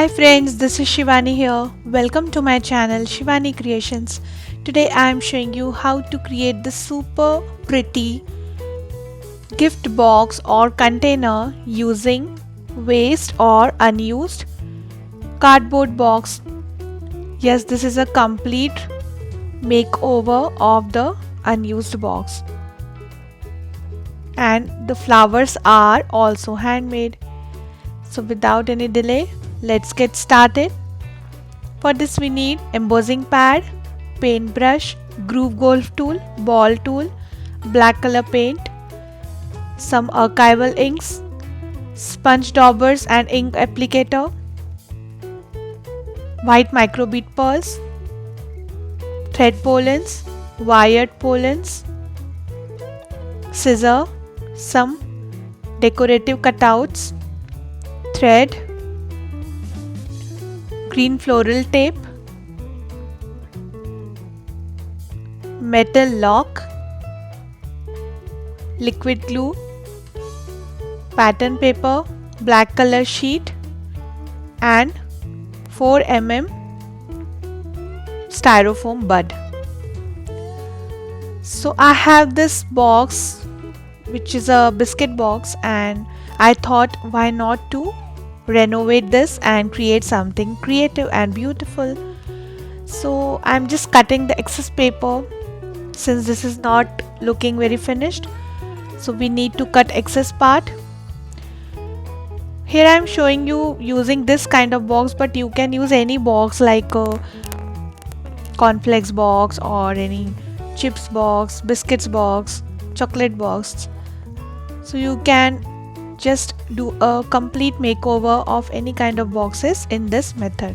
Hi friends, this is Shivani here. Welcome to my channel Shivani Creations. Today I am showing you how to create this super pretty gift box or container using waste or unused cardboard box. Yes, this is a complete makeover of the unused box. And the flowers are also handmade. So without any delay, let's get started. For this we need embossing pad, paintbrush, groove golf tool, ball tool, black color paint, some archival inks, sponge daubers and ink applicator, white microbead pearls, thread pollens, wired pollens, scissor, some decorative cutouts, thread, green floral tape, metal lock, liquid glue, pattern paper, black color sheet and 4 mm styrofoam bud. So I have this box which is a biscuit box, and I thought why not to renovate this and create something creative and beautiful. So I'm just cutting the excess paper since this is not looking very finished. So we need to cut excess part. Here I'm showing you using this kind of box, but you can use any box like a cornflakes box or any chips box, biscuits box, chocolate box. So you can just do a complete makeover of any kind of boxes in this method.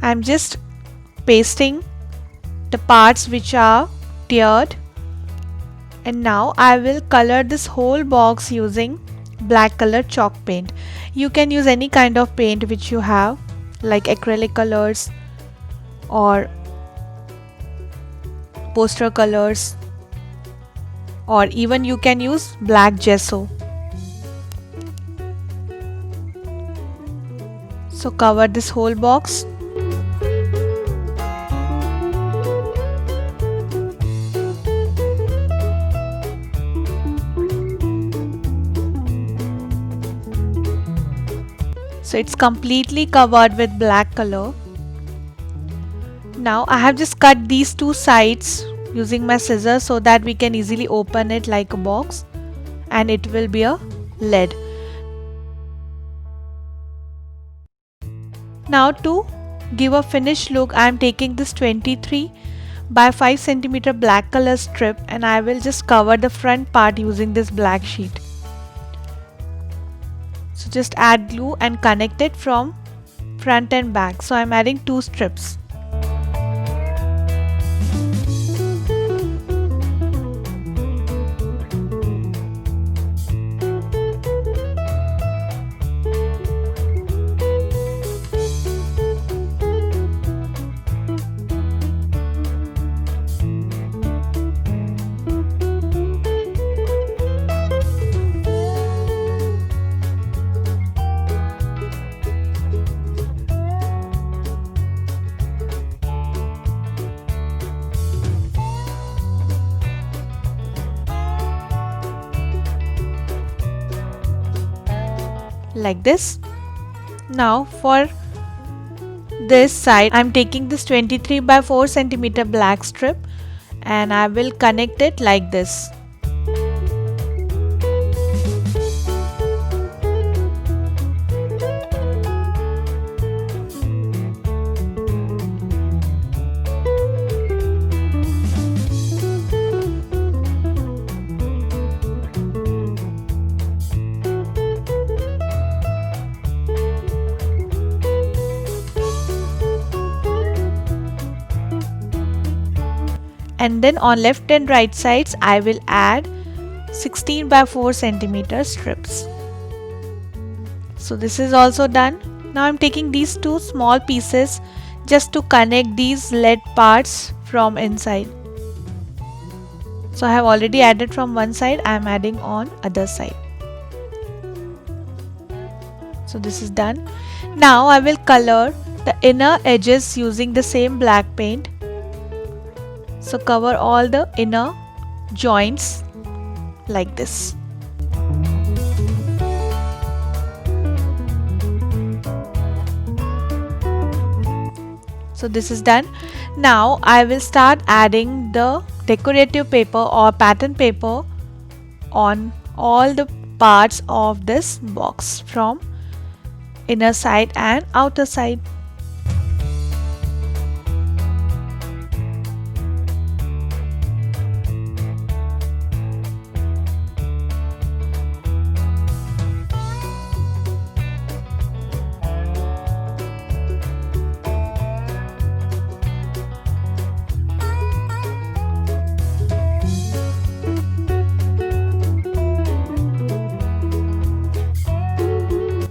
I'm just pasting the parts which are teared, and now I will color this whole box using black color chalk paint. You can use any kind of paint which you have, like acrylic colors or poster colors, or even you can use black gesso. So cover this whole box. So it's completely covered with black color. Now I have just cut these two sides using my scissors so that we can easily open it like a box, and it will be a lid. Now to give a finished look, I am taking this 23 by 5 cm black color strip, and I will just cover the front part using this black sheet. So just add glue and connect it from front and back. So I am adding 2 strips. Like this. Now for this side, I'm taking this 23 by 4 cm black strip, and I will connect it like this. And then on left and right sides I will add 16 by 4 cm strips. So this is also done. Now I'm taking these two small pieces just to connect these lead parts from inside. So I have already added from one side, I am adding on other side. So this is done. Now I will color the inner edges using the same black paint. So cover all the inner joints like this. So this is done. Now I will start adding the decorative paper or pattern paper on all the parts of this box from inner side and outer side.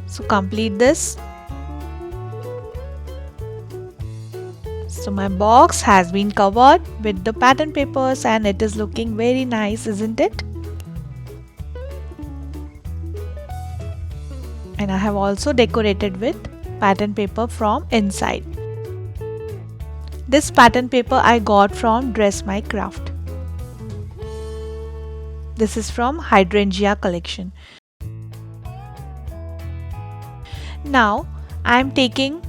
So complete this. So my box has been covered with the pattern papers and it is looking very nice, isn't it? And I have also decorated with pattern paper from inside. This pattern paper I got from Dress My Craft. This is from Hydrangea collection. Now I am taking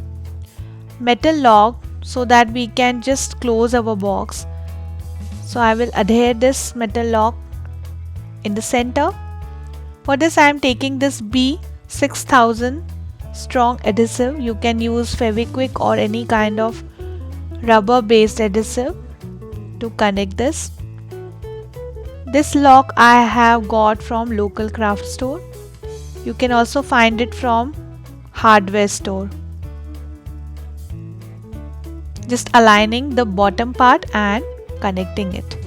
metal lock so that we can just close our box. So I will adhere this metal lock in the center. For this I am taking this B6000 strong adhesive. You can use Fevikwik or any kind of rubber based adhesive to connect this. This lock I have got from local craft store. You can also find it from hardware store. Just aligning the bottom part and connecting it.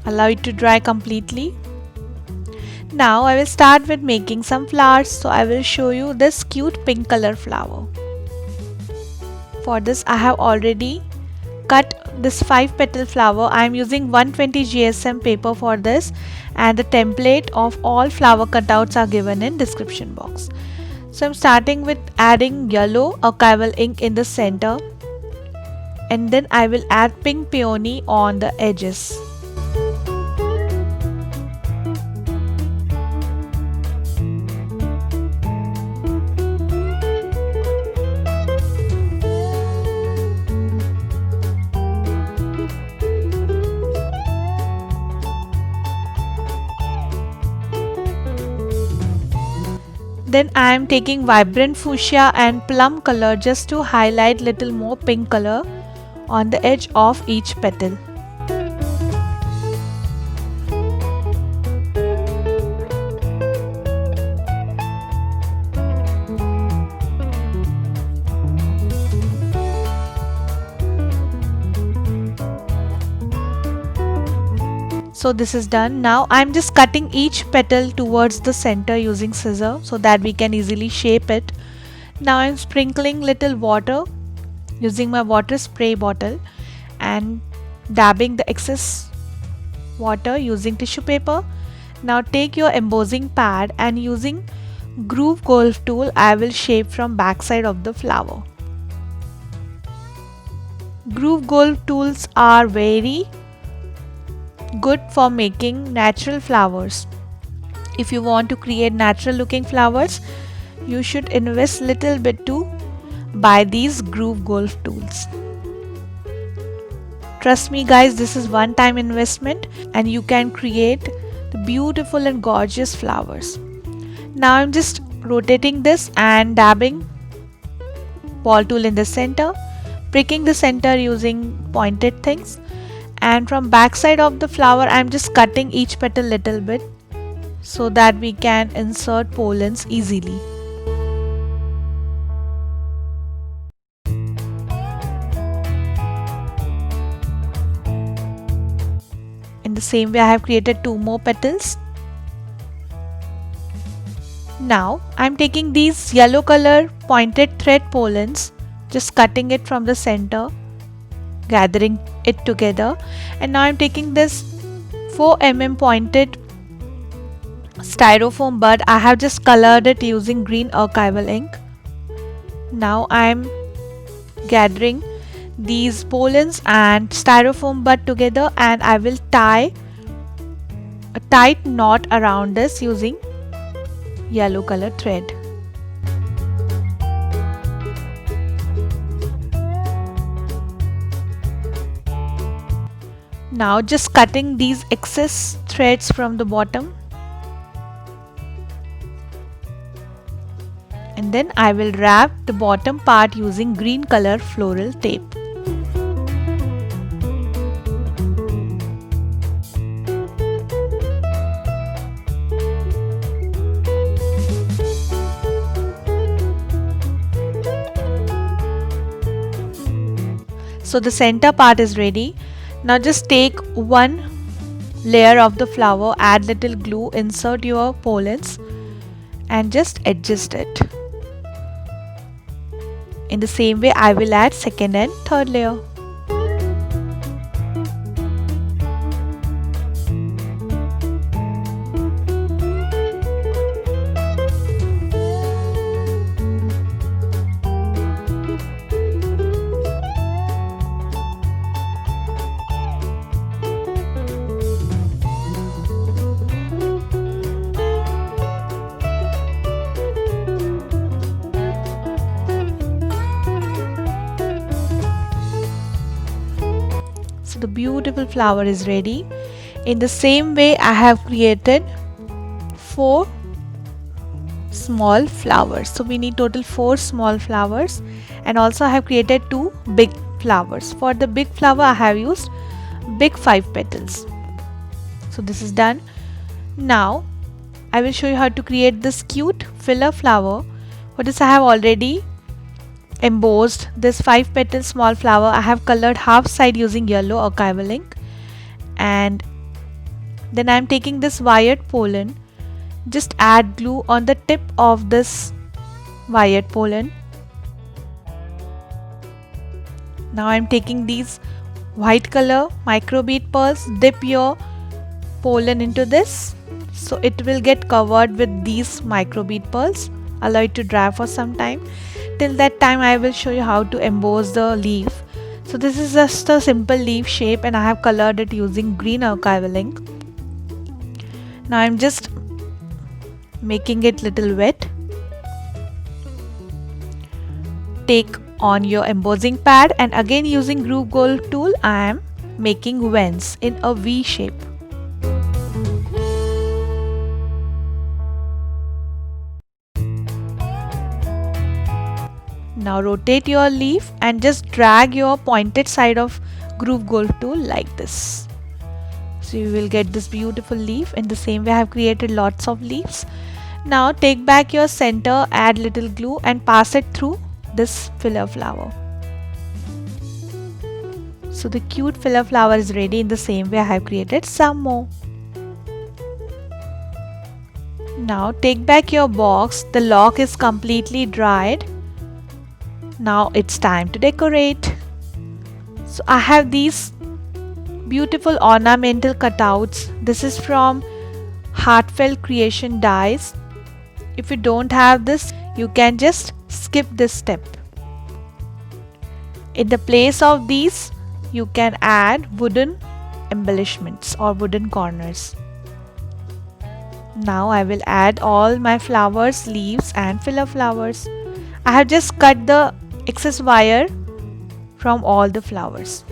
Allow it to dry completely. Now I will start with making some flowers. So I will show you this cute pink color flower. For this I have already cut this 5 petal flower. I am using 120 GSM paper for this and the template of all flower cutouts are given in description box. So I am starting with adding yellow Archival ink in the center and then I will add pink peony on the edges. Then I am taking vibrant fuchsia and plum color just to highlight little more pink color on the edge of each petal. So this is done. Now I'm just cutting each petal towards the center using scissor so that we can easily shape it. Now I'm sprinkling little water using my water spray bottle and dabbing the excess water using tissue paper. Now take your embossing pad and using groove golf tool I will shape from back side of the flower. Groove golf tools are very good for making natural flowers. If you want to create natural looking flowers, you should invest little bit to buy these groove golf tools. Trust me guys, this is one time investment and you can create the beautiful and gorgeous flowers. Now I'm just rotating this and dabbing ball tool in the center, pricking the center using pointed things. And from back side of the flower I'm just cutting each petal little bit so that we can insert pollens easily. the same way I have created 2 more petals. Now I'm taking these yellow color pointed thread pollens, just cutting it from the center, gathering it together, and now I'm taking this 4 mm pointed styrofoam bud. I have just colored it using green archival ink. Now I'm gathering these pollens and styrofoam bud together, and I will tie a tight knot around this using yellow color thread. Now just cutting these excess threads from the bottom, and then I will wrap the bottom part using green color floral tape. So the center part is ready. Now just take one layer of the flower, add little glue, insert your pollens and just adjust it. In the same way I will add second and third layer. The beautiful flower is ready. In the same way I have created 4 small flowers. So we need total 4 small flowers, and also I have created 2 big flowers. For the big flower I have used big 5 petals. So this is done. Now I will show you how to create this cute filler flower. For this I have already embossed this 5 petal small flower. I have colored half side using yellow archival ink, and then I am taking this wired pollen, just add glue on the tip of this wired pollen. Now I am taking these white color micro bead pearls, dip your pollen into this so it will get covered with these micro bead pearls. Allow it to dry for some time. Till that time I will show you how to emboss the leaf. So this is just a simple leaf shape and I have colored it using green archival ink. Now I'm just making it little wet. Take on your embossing pad and again using groove gold tool I am making vents in a V shape. Now rotate your leaf and just drag your pointed side of groove gold tool like this. So you will get this beautiful leaf. In the same way I have created lots of leaves. Now take back your center, add little glue and pass it through this filler flower. So the cute filler flower is ready. In the same way I have created some more. Now take back your box. The lock is completely dried. Now it's time to decorate. So I have these beautiful ornamental cutouts. This is from Heartfelt Creation dies. If you don't have this, you can just skip this step. In the place of these, you can add wooden embellishments or wooden corners. Now I will add all my flowers, leaves and filler flowers. I have just cut the excess wire from all the flowers.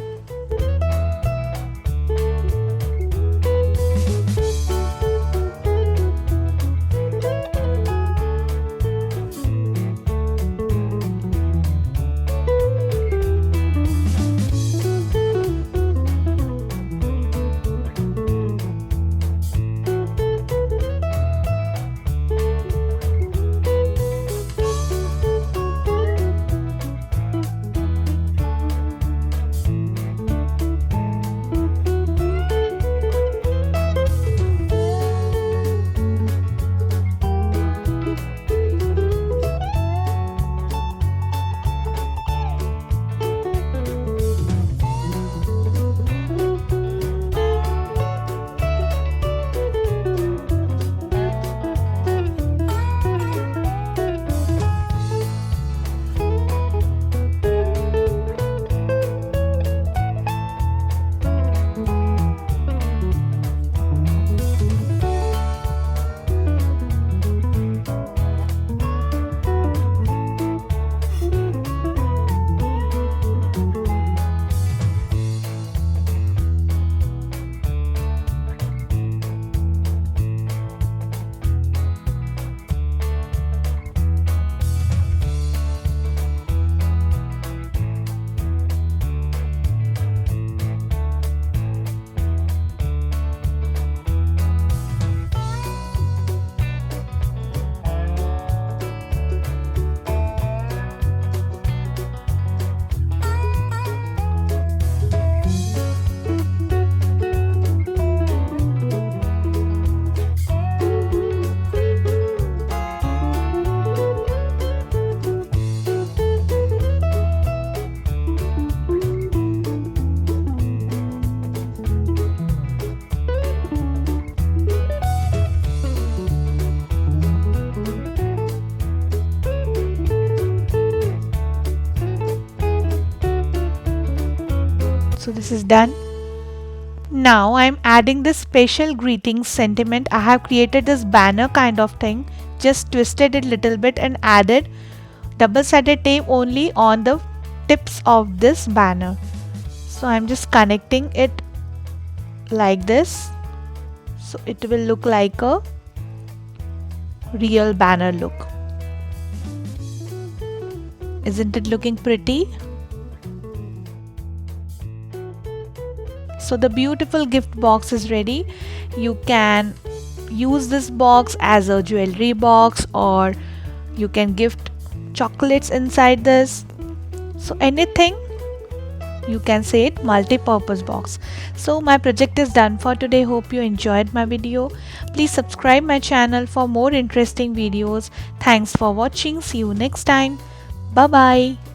This is done. Now I'm adding this special greetings sentiment. I have created this banner kind of thing, just twisted it little bit and added double-sided tape only on the tips of this banner. So I'm just connecting it like this, so it will look like a real banner look. Isn't it looking pretty? So the beautiful gift box is ready. You can use this box as a jewelry box, or you can gift chocolates inside this. So anything, you can say it multi-purpose box. So my project is done for today. Hope you enjoyed my video. Please subscribe my channel for more interesting videos. Thanks for watching. See you next time. Bye bye.